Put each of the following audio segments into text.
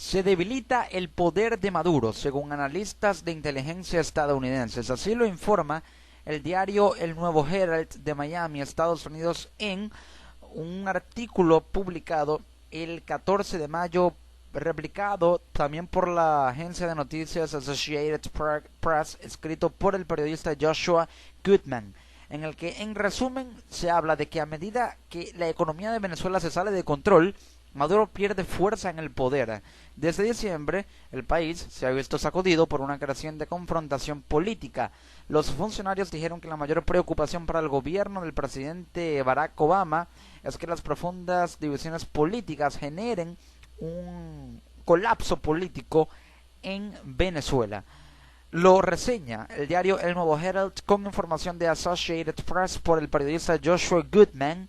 Se debilita el poder de Maduro, según analistas de inteligencia estadounidenses. Así lo informa el diario El Nuevo Herald de Miami, Estados Unidos, en un artículo publicado el 14 de mayo, replicado también por la agencia de noticias Associated Press, escrito por el periodista Joshua Goodman, en el que en resumen se habla de que a medida que la economía de Venezuela se sale de control, Maduro pierde fuerza en el poder. Desde diciembre, el país se ha visto sacudido por una creciente confrontación política. Los funcionarios dijeron que la mayor preocupación para el gobierno del presidente Barack Obama es que las profundas divisiones políticas generen un colapso político en Venezuela. Lo reseña el diario El Nuevo Herald con información de Associated Press por el periodista Joshua Goodman.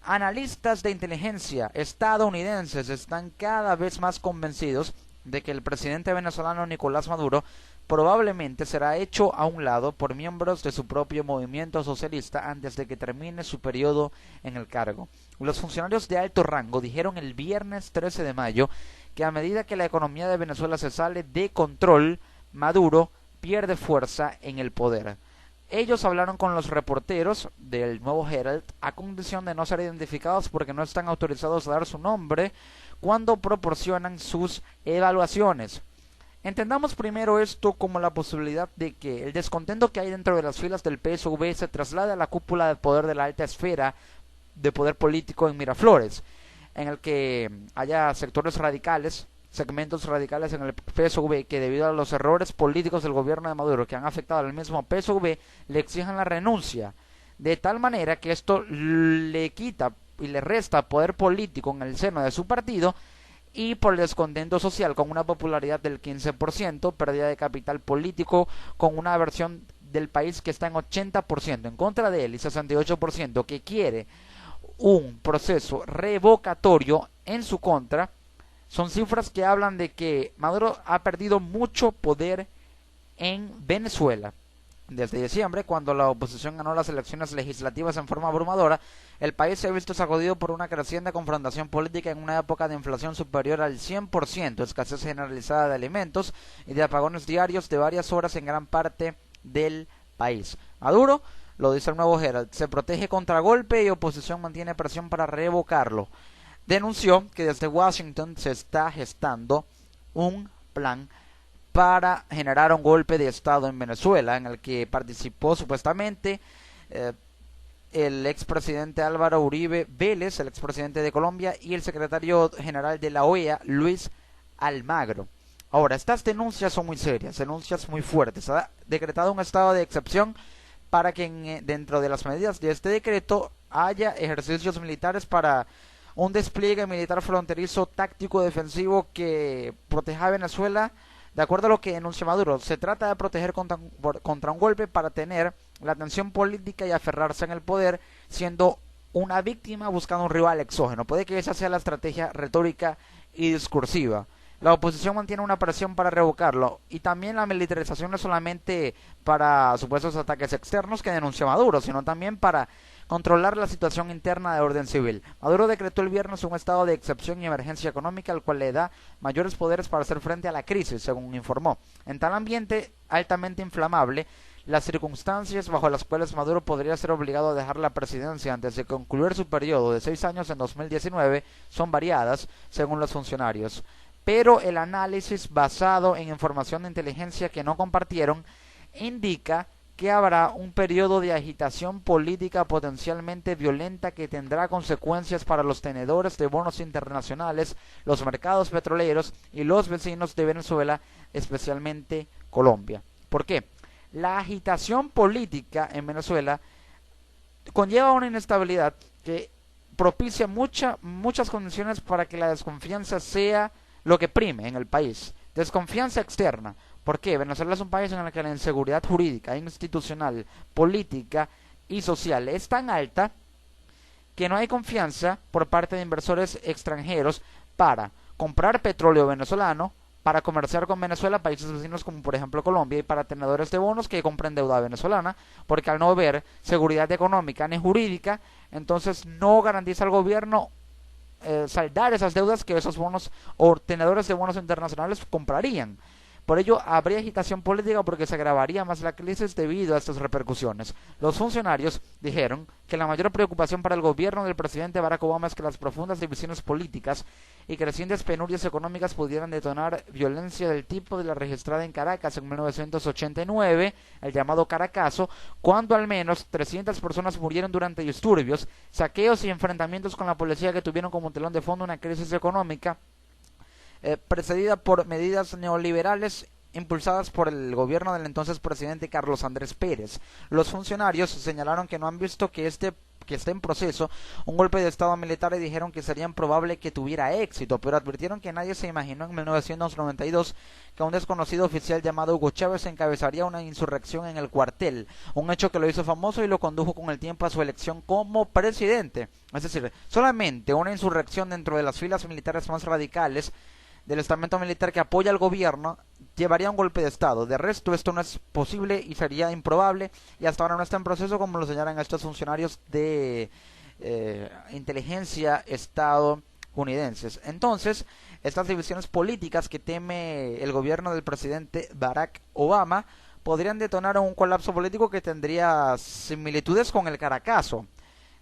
Analistas de inteligencia estadounidenses están cada vez más convencidos de que el presidente venezolano Nicolás Maduro probablemente será hecho a un lado por miembros de su propio movimiento socialista antes de que termine su periodo en el cargo. Los funcionarios de alto rango dijeron el viernes 13 de mayo que a medida que la economía de Venezuela se sale de control, Maduro pierde fuerza en el poder. Ellos hablaron con los reporteros del Nuevo Herald a condición de no ser identificados porque no están autorizados a dar su nombre cuando proporcionan sus evaluaciones. Entendamos primero esto como la posibilidad de que el descontento que hay dentro de las filas del PSV se traslade a la cúpula de poder de la alta esfera de poder político en Miraflores, en el que haya segmentos radicales en el PSV que debido a los errores políticos del gobierno de Maduro que han afectado al mismo PSV le exijan la renuncia, de tal manera que esto le quita y le resta poder político en el seno de su partido, y por el descontento social con una popularidad del 15%, pérdida de capital político con una versión del país que está en 80% en contra de él y 68% que quiere un proceso revocatorio en su contra. Son cifras que hablan de que Maduro ha perdido mucho poder en Venezuela. Desde diciembre, cuando la oposición ganó las elecciones legislativas en forma abrumadora, el país se ha visto sacudido por una creciente confrontación política en una época de inflación superior al 100%, escasez generalizada de alimentos y de apagones diarios de varias horas en gran parte del país. Maduro, lo dice el Nuevo Herald, se protege contra golpe y oposición mantiene presión para revocarlo. Denunció que desde Washington se está gestando un plan para generar un golpe de estado en Venezuela, en el que participó supuestamente el expresidente Álvaro Uribe Vélez, el expresidente de Colombia, y el secretario general de la OEA, Luis Almagro. Ahora, estas denuncias son muy serias, denuncias muy fuertes. Ha decretado un estado de excepción para que dentro de las medidas de este decreto haya ejercicios militares para un despliegue militar fronterizo táctico defensivo que proteja a Venezuela. De acuerdo a lo que denuncia Maduro, se trata de proteger contra un golpe para tener la atención política y aferrarse en el poder, siendo una víctima buscando un rival exógeno. Puede que esa sea la estrategia retórica y discursiva. La oposición mantiene una presión para revocarlo, y también la militarización no es solamente para supuestos ataques externos que denuncia Maduro, sino también para controlar la situación interna de orden civil. Maduro decretó el viernes un estado de excepción y emergencia económica, al cual le da mayores poderes para hacer frente a la crisis, según informó. En tal ambiente altamente inflamable, las circunstancias bajo las cuales Maduro podría ser obligado a dejar la presidencia antes de concluir su periodo de 6 años en 2019 son variadas, según los funcionarios. Pero el análisis basado en información de inteligencia que no compartieron indica que habrá un periodo de agitación política potencialmente violenta que tendrá consecuencias para los tenedores de bonos internacionales, los mercados petroleros y los vecinos de Venezuela, especialmente Colombia. ¿Por qué? La agitación política en Venezuela conlleva una inestabilidad que propicia muchas condiciones para que la desconfianza sea lo que prime en el país. Desconfianza externa. ¿Por qué? Venezuela es un país en el que la inseguridad jurídica, institucional, política y social es tan alta que no hay confianza por parte de inversores extranjeros para comprar petróleo venezolano, para comerciar con Venezuela, países vecinos como por ejemplo Colombia, y para tenedores de bonos que compren deuda venezolana, porque al no ver seguridad económica ni jurídica, entonces no garantiza al gobierno saldar esas deudas que esos bonos o tenedores de bonos internacionales comprarían. Por ello, habría agitación política porque se agravaría más la crisis debido a estas repercusiones. Los funcionarios dijeron que la mayor preocupación para el gobierno del presidente Barack Obama es que las profundas divisiones políticas y crecientes penurias económicas pudieran detonar violencia del tipo de la registrada en Caracas en 1989, el llamado Caracazo, cuando al menos 300 personas murieron durante disturbios, saqueos y enfrentamientos con la policía que tuvieron como telón de fondo una crisis económica precedida por medidas neoliberales impulsadas por el gobierno del entonces presidente Carlos Andrés Pérez. Los funcionarios señalaron que no han visto que esté en proceso un golpe de estado militar y dijeron que sería improbable que tuviera éxito, pero advirtieron que nadie se imaginó en 1992 que un desconocido oficial llamado Hugo Chávez encabezaría una insurrección en el cuartel, un hecho que lo hizo famoso y lo condujo con el tiempo a su elección como presidente. Es decir, solamente una insurrección dentro de las filas militares más radicales del estamento militar que apoya al gobierno llevaría a un golpe de estado. De resto, esto no es posible y sería improbable, y hasta ahora no está en proceso, como lo señalan estos funcionarios de inteligencia estadounidenses. Entonces, estas divisiones políticas que teme el gobierno del presidente Barack Obama podrían detonar un colapso político que tendría similitudes con el Caracazo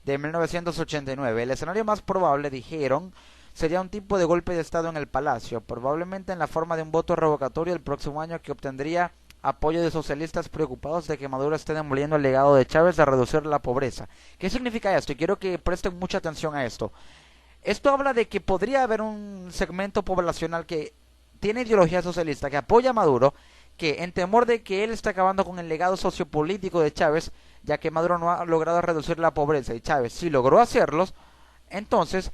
de 1989. El escenario más probable, dijeron, sería un tipo de golpe de estado en el Palacio, probablemente en la forma de un voto revocatorio el próximo año que obtendría apoyo de socialistas preocupados de que Maduro esté demoliendo el legado de Chávez de reducir la pobreza. ¿Qué significa esto? Y quiero que presten mucha atención a esto. Esto habla de que podría haber un segmento poblacional que tiene ideología socialista, que apoya a Maduro, que en temor de que él está acabando con el legado sociopolítico de Chávez, ya que Maduro no ha logrado reducir la pobreza y Chávez sí logró hacerlos, entonces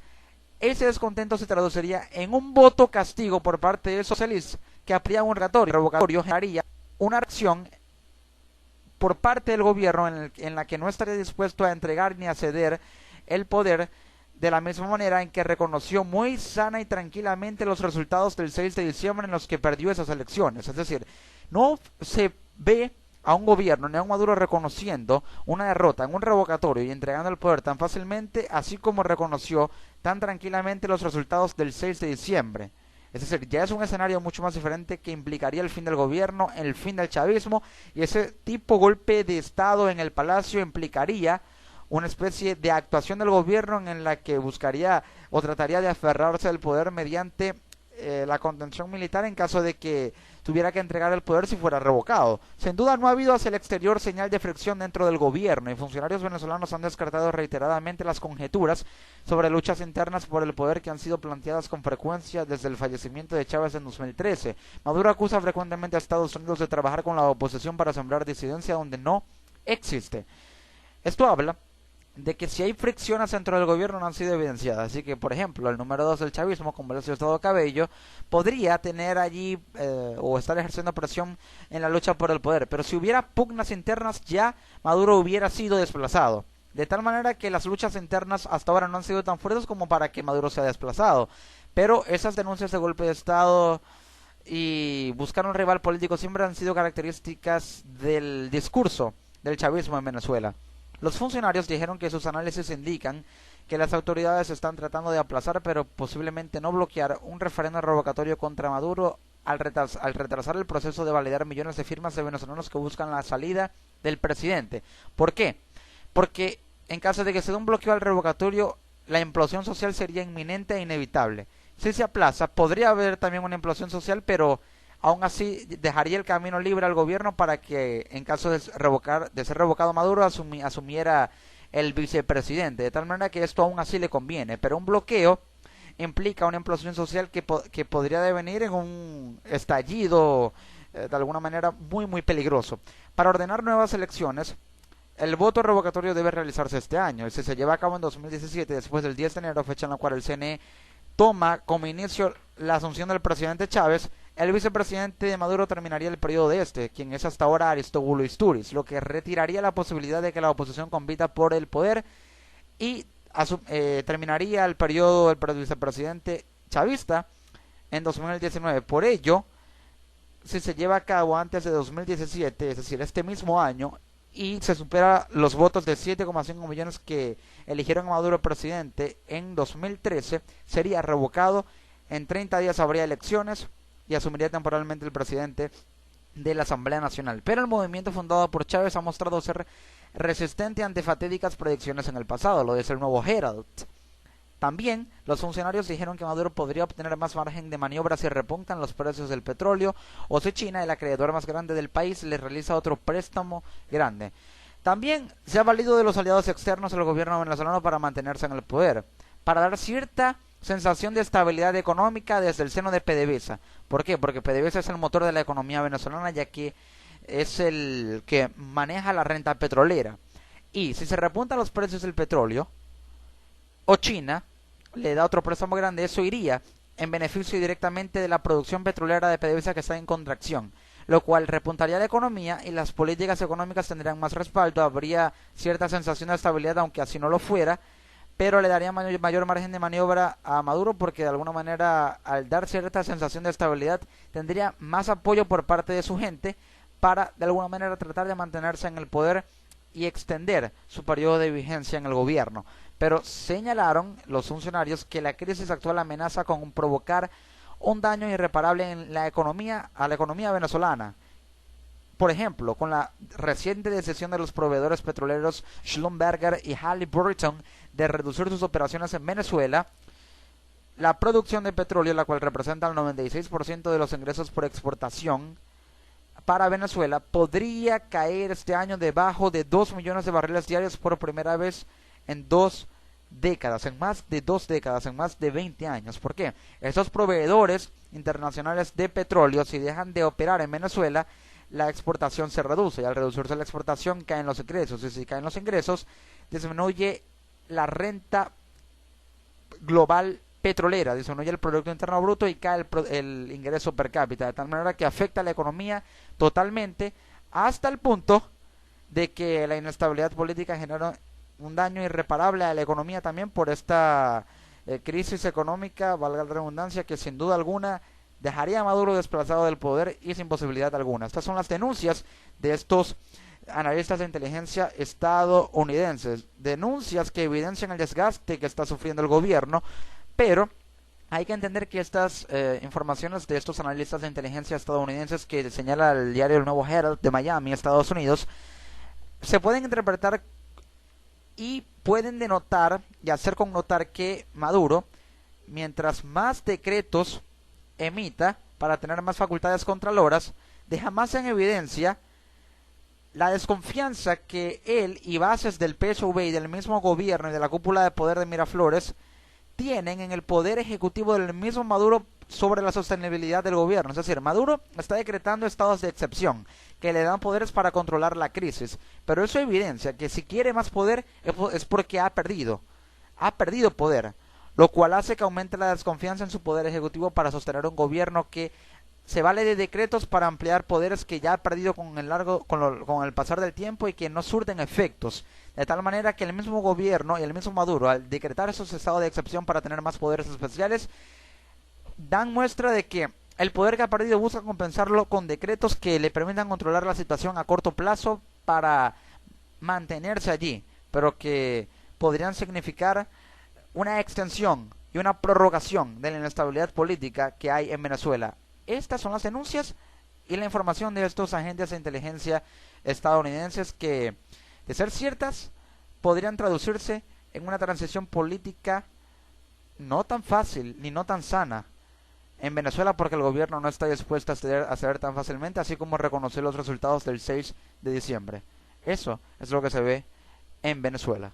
ese descontento se traduciría en un voto castigo por parte de socialistas que aplican un revocatorio, generaría una acción por parte del gobierno en la que no estaría dispuesto a entregar ni a ceder el poder, de la misma manera en que reconoció muy sana y tranquilamente los resultados del 6 de diciembre en los que perdió esas elecciones. Es decir, no se ve a un gobierno ni a un Maduro reconociendo una derrota en un revocatorio y entregando el poder tan fácilmente, así como reconoció tan tranquilamente los resultados del 6 de diciembre. Es decir, ya es un escenario mucho más diferente que implicaría el fin del gobierno, el fin del chavismo, y ese tipo golpe de estado en el Palacio implicaría una especie de actuación del gobierno en la que buscaría o trataría de aferrarse al poder mediante la contención militar en caso de que tuviera que entregar el poder si fuera revocado. Sin duda no ha habido hacia el exterior señal de fricción dentro del gobierno, y funcionarios venezolanos han descartado reiteradamente las conjeturas sobre luchas internas por el poder que han sido planteadas con frecuencia desde el fallecimiento de Chávez en 2013. Maduro acusa frecuentemente a Estados Unidos de trabajar con la oposición para sembrar disidencia donde no existe. Esto habla de que si hay fricciones dentro del gobierno no han sido evidenciadas. Así que, por ejemplo, el número 2 del chavismo, como el Estado Cabello, podría tener allí o estar ejerciendo presión en la lucha por el poder. Pero si hubiera pugnas internas, ya Maduro hubiera sido desplazado. De tal manera que las luchas internas hasta ahora no han sido tan fuertes como para que Maduro sea desplazado. Pero esas denuncias de golpe de Estado y buscar un rival político siempre han sido características del discurso del chavismo en Venezuela. Los funcionarios dijeron que sus análisis indican que las autoridades están tratando de aplazar, pero posiblemente no bloquear, un referendo revocatorio contra Maduro al retrasar el proceso de validar millones de firmas de venezolanos que buscan la salida del presidente. ¿Por qué? Porque en caso de que se dé un bloqueo al revocatorio, la implosión social sería inminente e inevitable. Si se aplaza, podría haber también una implosión social, pero aún así dejaría el camino libre al gobierno para que, en caso de ser revocado Maduro, asumiera el vicepresidente, de tal manera que esto aún así le conviene. Pero un bloqueo implica una implosión social que podría devenir en un estallido de alguna manera muy peligroso. Para ordenar nuevas elecciones, el voto revocatorio debe realizarse este año, y si se lleva a cabo en 2017, después del 10 de enero, fecha en la cual el CNE toma como inicio la asunción del presidente Chávez, el vicepresidente de Maduro terminaría el periodo de quien es hasta ahora Aristóbulo Istúriz, lo que retiraría la posibilidad de que la oposición compita por el poder y terminaría el periodo del vicepresidente chavista en 2019. Por ello, si se lleva a cabo antes de 2017, es decir, este mismo año, y se supera los votos de 7,5 millones que eligieron a Maduro presidente en 2013, sería revocado. En 30 días habría elecciones y asumiría temporalmente el presidente de la Asamblea Nacional. Pero el movimiento fundado por Chávez ha mostrado ser resistente ante fatídicas predicciones en el pasado, lo dice el nuevo Herald. También los funcionarios dijeron que Maduro podría obtener más margen de maniobra si repuntan los precios del petróleo o si China, el acreedor más grande del país, le realiza otro préstamo grande. También se ha valido de los aliados externos del gobierno venezolano para mantenerse en el poder, para dar cierta sensación de estabilidad económica desde el seno de PDVSA. ¿Por qué? Porque PDVSA es el motor de la economía venezolana, ya que es el que maneja la renta petrolera. Y si se repuntan los precios del petróleo, o China le da otro préstamo grande, eso iría en beneficio directamente de la producción petrolera de PDVSA, que está en contracción, lo cual repuntaría la economía y las políticas económicas tendrían más respaldo, habría cierta sensación de estabilidad, aunque así no lo fuera, pero le daría mayor margen de maniobra a Maduro, porque de alguna manera, al dar cierta sensación de estabilidad, tendría más apoyo por parte de su gente para de alguna manera tratar de mantenerse en el poder y extender su periodo de vigencia en el gobierno. Pero señalaron los funcionarios que la crisis actual amenaza con provocar un daño irreparable en la economía, a la economía venezolana. Por ejemplo, con la reciente decisión de los proveedores petroleros Schlumberger y Halliburton de reducir sus operaciones en Venezuela, la producción de petróleo, la cual representa el 96% de los ingresos por exportación para Venezuela, podría caer este año debajo de 2 millones de barriles diarios por primera vez en 2 décadas, en más de 2 décadas, en más de 20 años. ¿Por qué? Estos proveedores internacionales de petróleo, si dejan de operar en Venezuela, la exportación se reduce, y al reducirse la exportación caen los ingresos, y si caen los ingresos, disminuye la renta global petrolera, disminuye el Producto Interno Bruto y cae el ingreso per cápita, de tal manera que afecta a la economía totalmente, hasta el punto de que la inestabilidad política genera un daño irreparable a la economía también por esta crisis económica, valga la redundancia, que sin duda alguna dejaría a Maduro desplazado del poder y sin posibilidad alguna. Estas son las denuncias de estos analistas de inteligencia estadounidenses, denuncias que evidencian el desgaste que está sufriendo el gobierno, pero hay que entender que estas informaciones de estos analistas de inteligencia estadounidenses, que señala el diario El Nuevo Herald de Miami, Estados Unidos, se pueden interpretar y pueden denotar y hacer connotar que Maduro, mientras más decretos emita para tener más facultades contraloras, deja más en evidencia la desconfianza que él y bases del PSUV y del mismo gobierno y de la cúpula de poder de Miraflores tienen en el poder ejecutivo del mismo Maduro sobre la sostenibilidad del gobierno. Es decir, Maduro está decretando estados de excepción que le dan poderes para controlar la crisis, pero eso evidencia que si quiere más poder es porque ha perdido poder, lo cual hace que aumente la desconfianza en su poder ejecutivo para sostener un gobierno que se vale de decretos para ampliar poderes que ya ha perdido con el pasar del tiempo y que no surten efectos, de tal manera que el mismo gobierno y el mismo Maduro, al decretar esos estados de excepción para tener más poderes especiales, dan muestra de que el poder que ha perdido busca compensarlo con decretos que le permitan controlar la situación a corto plazo para mantenerse allí, pero que podrían significar una extensión y una prorrogación de la inestabilidad política que hay en Venezuela. Estas son las denuncias y la información de estos agentes de inteligencia estadounidenses que, de ser ciertas, podrían traducirse en una transición política no tan fácil ni no tan sana en Venezuela, porque el gobierno no está dispuesto a ceder tan fácilmente, así como reconocer los resultados del 6 de diciembre. Eso es lo que se ve en Venezuela.